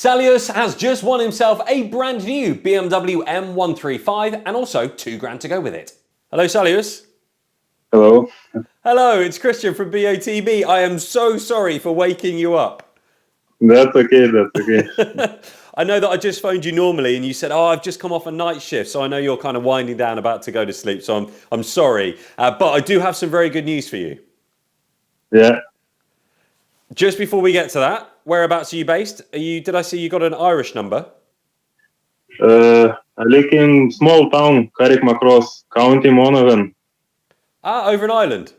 Saulius has just won himself a brand new BMW M135 and also £2,000 to go with it. Hello, Saulius. Hello. Hello, it's Christian from BOTB. I am so sorry for waking you up. That's okay, that's okay. I know that I just phoned you normally and you said, oh, I've just come off a night shift, so I know you're kind of winding down about to go to sleep, so I'm sorry. But I do have some very good news for you. Yeah. Just before we get to that, whereabouts are you based? Did I see you got an Irish number? I live in small town, Carrickmacross, County Monaghan. Ah, over in Ireland.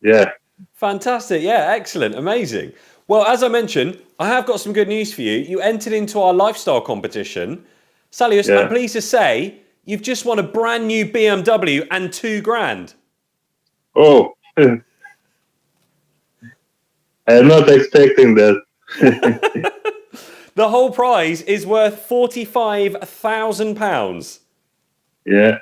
Yeah. Fantastic. Yeah, excellent. Amazing. Well, as I mentioned, I have got some good news for you. You entered into our lifestyle competition. Saulius, Yeah. I'm pleased to say you've just won a brand new BMW and £2,000. Oh. I'm not expecting that. The whole prize is worth £45,000. Yeah.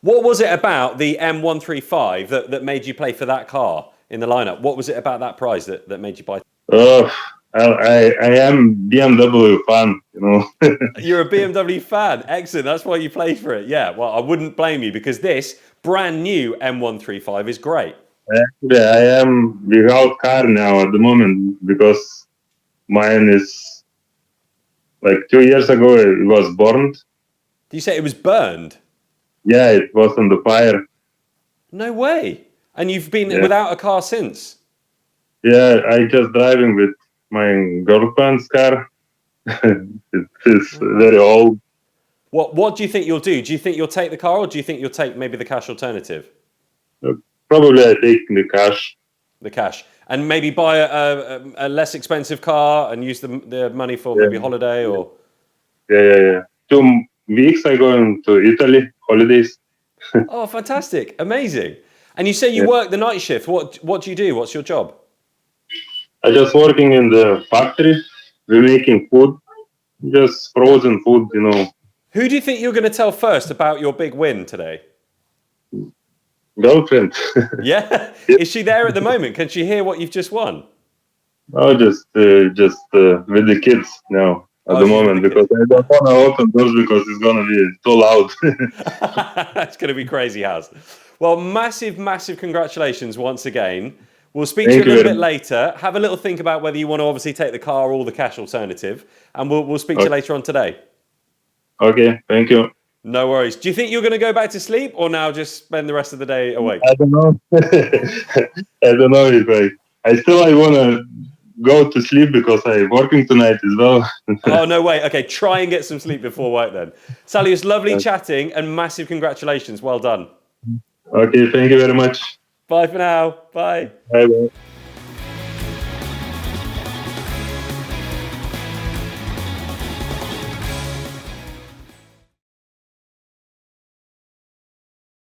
What was it about the M135 that made you play for that car in the lineup? What was it about that prize that made you buy? Oh, I am BMW fan, you know. You're a BMW fan. Excellent. That's why you played for it. Yeah, well, I wouldn't blame you because this brand new M135 is great. Actually, I am without car now at the moment because mine is like 2 years ago it was burned. Do you say it was burned? Yeah, it was on the fire. No way. And you've been Yeah. without a car since? Yeah, I just driving with my girlfriend's car. It is very old. What do you think you'll do? Do you think you'll take the car or do you think you'll take maybe the cash alternative? Probably I take the cash. The cash. And maybe buy a less expensive car and use the money for maybe holiday or... Yeah. 2 weeks I going to Italy, holidays. Oh, fantastic. Amazing. And you say you work the night shift. What do you do? What's your job? I just working in the factory. We're making food, just frozen food, you know. Who do you think you're going to tell first about your big win today? Girlfriend. Yeah? Is she there at the moment? Can she hear what you've just won? Oh, just with the kids now at the moment because I don't want to open doors because it's gonna be too loud. That's going to be crazy house. Well, massive, massive congratulations once again. We'll speak to you a little bit later. Have a little think about whether you want to obviously take the car or the cash alternative. And we'll speak to you later on today. Okay, thank you. No worries. Do you think you're going to go back to sleep or now just spend the rest of the day awake? I don't know. I don't know if I want to go to sleep because I'm working tonight as well. Oh, no way. Okay, try and get some sleep before work then. Saulius, lovely chatting and massive congratulations. Well done. Okay, thank you very much. Bye for now. Bye. Bye.